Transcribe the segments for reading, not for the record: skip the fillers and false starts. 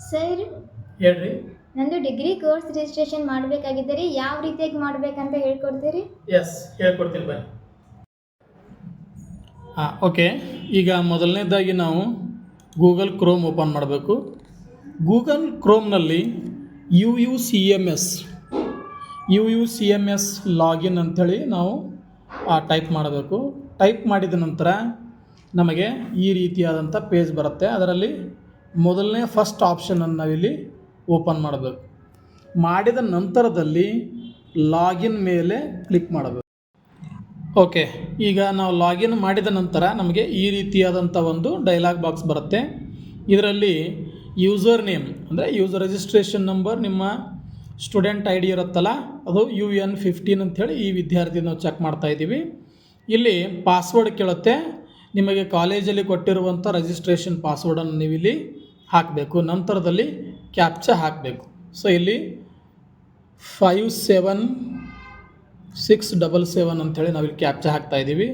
Sir ಹೇಳ್ರಿ. ನಂದು degree course registration ಮಾಡಬೇಕಾಗಿದ್ದರೆ ಯಾವ ರೀತಿಯಾಗಿ ಮಾಡಬೇಕಂತ ಹೇಳ್ಕೊಡ್ತೀರಿ? ಎಸ್, ಹೇಳ್ಕೊಡ್ತೀನಿ ಬನ್ನಿ. ಓಕೆ. ಈಗ ಮೊದಲನೇದಾಗಿ ನಾವು ಗೂಗಲ್ ಕ್ರೋಮ್ ಓಪನ್ ಮಾಡಬೇಕು. ಗೂಗಲ್ ಕ್ರೋಮ್ನಲ್ಲಿ UUCMS ಲಾಗಿನ್ ಅಂಥೇಳಿ ನಾವು ಟೈಪ್ ಮಾಡಬೇಕು. ಟೈಪ್ ಮಾಡಿದ ನಂತರ ನಮಗೆ ಈ ರೀತಿಯಾದಂಥ ಪೇಜ್ ಬರುತ್ತೆ. ಅದರಲ್ಲಿ ಮೊದಲನೇ ಫಸ್ಟ್ ಆಪ್ಷನನ್ನು ನಾವಿಲ್ಲಿ ಓಪನ್ ಮಾಡಬೇಕು. ಮಾಡಿದ ನಂತರದಲ್ಲಿ ಲಾಗಿನ್ ಮೇಲೆ ಕ್ಲಿಕ್ ಮಾಡಬೇಕು. ಓಕೆ, ಈಗ ನಾವು ಲಾಗಿನ್ ಮಾಡಿದ ನಂತರ ನಮಗೆ ಈ ರೀತಿಯಾದಂಥ ಒಂದು ಡೈಲಾಗ್ ಬಾಕ್ಸ್ ಬರುತ್ತೆ. ಇದರಲ್ಲಿ ಯೂಸರ್ ನೇಮ್ ಅಂದರೆ ಯೂಸರ್ ರಿಜಿಸ್ಟ್ರೇಷನ್ ನಂಬರ್, ನಿಮ್ಮ ಸ್ಟೂಡೆಂಟ್ ID ಇರುತ್ತಲ್ಲ ಅದು UN15 ಅಂಥೇಳಿ ಈ ವಿದ್ಯಾರ್ಥಿ ನಾವು ಚೆಕ್ ಮಾಡ್ತಾಯಿದ್ದೀವಿ. ಇಲ್ಲಿ ಪಾಸ್ವರ್ಡ್ ಕೇಳುತ್ತೆ. ನಿಮಗೆ ಕಾಲೇಜಲ್ಲಿ ಕೊಟ್ಟಿರುವಂಥ ರಿಜಿಸ್ಟ್ರೇಷನ್ ಪಾಸ್ವರ್ಡನ್ನು ನೀವು ಇಲ್ಲಿ ಹಾಕಬೇಕು. ನಂತರದಲ್ಲಿ ಕ್ಯಾಪ್ಚಾ ಹಾಕಬೇಕು. ಸೊ ಇಲ್ಲಿ 57677 ಅಂಥೇಳಿ ನಾವಿಲ್ಲಿ ಕ್ಯಾಪ್ಚಾ ಹಾಕ್ತಾಯಿದ್ದೀವಿ.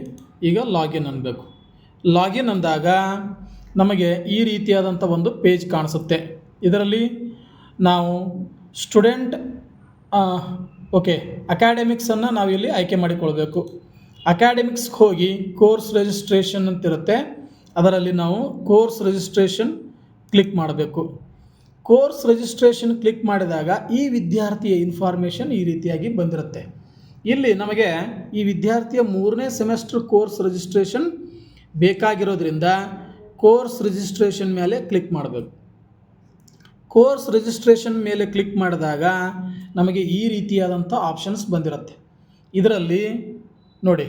ಈಗ ಲಾಗಿನ್ ಅನ್ನಬೇಕು. ಲಾಗಿನ್ ಅಂದಾಗ ನಮಗೆ ಈ ರೀತಿಯಾದಂಥ ಒಂದು ಪೇಜ್ ಕಾಣಿಸುತ್ತೆ. ಇದರಲ್ಲಿ ನಾವು ಸ್ಟೂಡೆಂಟ್ ಅಕಾಡೆಮಿಕ್ಸನ್ನು ನಾವಿಲ್ಲಿ ಆಯ್ಕೆ ಮಾಡಿಕೊಳ್ಬೇಕು. ಅಕಾಡೆಮಿಕ್ಸ್ಗೆ ಹೋಗಿ ಕೋರ್ಸ್ ರಿಜಿಸ್ಟ್ರೇಷನ್ ಅಂತಿರುತ್ತೆ. ಅದರಲ್ಲಿ ನಾವು ಕೋರ್ಸ್ ರಿಜಿಸ್ಟ್ರೇಷನ್ ಕ್ಲಿಕ್ ಮಾಡಬೇಕು. ಕೋರ್ಸ್ ರಿಜಿಸ್ಟ್ರೇಷನ್ ಕ್ಲಿಕ್ ಮಾಡಿದಾಗ ಈ ವಿದ್ಯಾರ್ಥಿಯ ಇನ್ಫಾರ್ಮೇಷನ್ ಈ ರೀತಿಯಾಗಿ ಬಂದಿರುತ್ತೆ. ಇಲ್ಲಿ ನಮಗೆ ಈ ವಿದ್ಯಾರ್ಥಿಯ 3ನೇ ಸೆಮೆಸ್ಟರ್ ಕೋರ್ಸ್ ರಿಜಿಸ್ಟ್ರೇಷನ್ ಬೇಕಾಗಿರೋದ್ರಿಂದ ಕೋರ್ಸ್ ರಿಜಿಸ್ಟ್ರೇಷನ್ ಮೇಲೆ ಕ್ಲಿಕ್ ಮಾಡಬೇಕು. ಕೋರ್ಸ್ ರಿಜಿಸ್ಟ್ರೇಷನ್ ಮೇಲೆ ಕ್ಲಿಕ್ ಮಾಡಿದಾಗ ನಮಗೆ ಈ ರೀತಿಯಾದಂಥ ಆಪ್ಷನ್ಸ್ ಬಂದಿರುತ್ತೆ. ಇದರಲ್ಲಿ ನೋಡಿ,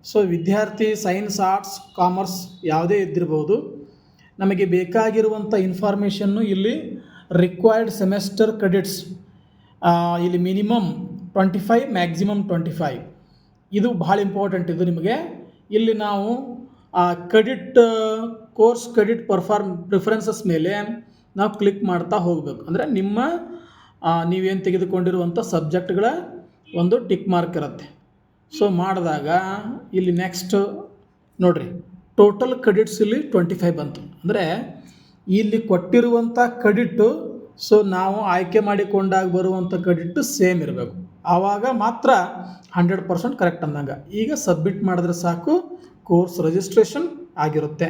ಸೊ ವಿದ್ಯಾರ್ಥಿ ಸೈನ್ಸ್, ಆರ್ಟ್ಸ್, ಕಾಮರ್ಸ್ ಯಾವುದೇ ಇದ್ದಿರ್ಬೋದು. ನಮಗೆ ಬೇಕಾಗಿರುವಂಥ ಇನ್ಫಾರ್ಮೇಷನ್ನು ಇಲ್ಲಿ ರಿಕ್ವೈರ್ಡ್ ಸೆಮೆಸ್ಟರ್ ಕ್ರೆಡಿಟ್ಸ್ ಇಲ್ಲಿ ಮಿನಿಮಮ್ 25, ಮ್ಯಾಕ್ಸಿಮಮ್ 25. ಇದು ಭಾಳ ಇಂಪಾರ್ಟೆಂಟ್. ಇದು ನಿಮಗೆ ಇಲ್ಲಿ ನಾವು ಕ್ರೆಡಿಟ್ ಕೋರ್ಸ್ ಕ್ರೆಡಿಟ್ ಪ್ರಿಫರೆನ್ಸಸ್ ಮೇಲೆ ನಾವು ಕ್ಲಿಕ್ ಮಾಡ್ತಾ ಹೋಗಬೇಕು. ಅಂದರೆ ನಿಮ್ಮ ನೀವೇನು ತೆಗೆದುಕೊಂಡಿರುವಂಥ ಸಬ್ಜೆಕ್ಟ್ಗಳ ಒಂದು ಟಿಕ್ ಮಾರ್ಕ್ ಇರುತ್ತೆ. ಸೊ ಮಾಡಿದಾಗ ಇಲ್ಲಿ ನೆಕ್ಸ್ಟ್ ನೋಡಿರಿ, ಟೋಟಲ್ ಕ್ರೆಡಿಟ್ಸ್ ಇಲ್ಲಿ 25 ಬಂತು. ಅಂದರೆ ಇಲ್ಲಿ ಕೊಟ್ಟಿರುವಂಥ ಕ್ರೆಡಿಟ್ಟು ಸೊ ನಾವು ಆಯ್ಕೆ ಮಾಡಿಕೊಂಡಾಗ ಬರುವಂಥ ಕ್ರೆಡಿಟ್ಟು ಸೇಮ್ ಇರಬೇಕು. ಆವಾಗ ಮಾತ್ರ 100% ಕರೆಕ್ಟ್ ಅಂದಂಗೆ. ಈಗ ಸಬ್ಮಿಟ್ ಮಾಡಿದ್ರೆ ಸಾಕು, ಕೋರ್ಸ್ ರಿಜಿಸ್ಟ್ರೇಷನ್ ಆಗಿರುತ್ತೆ.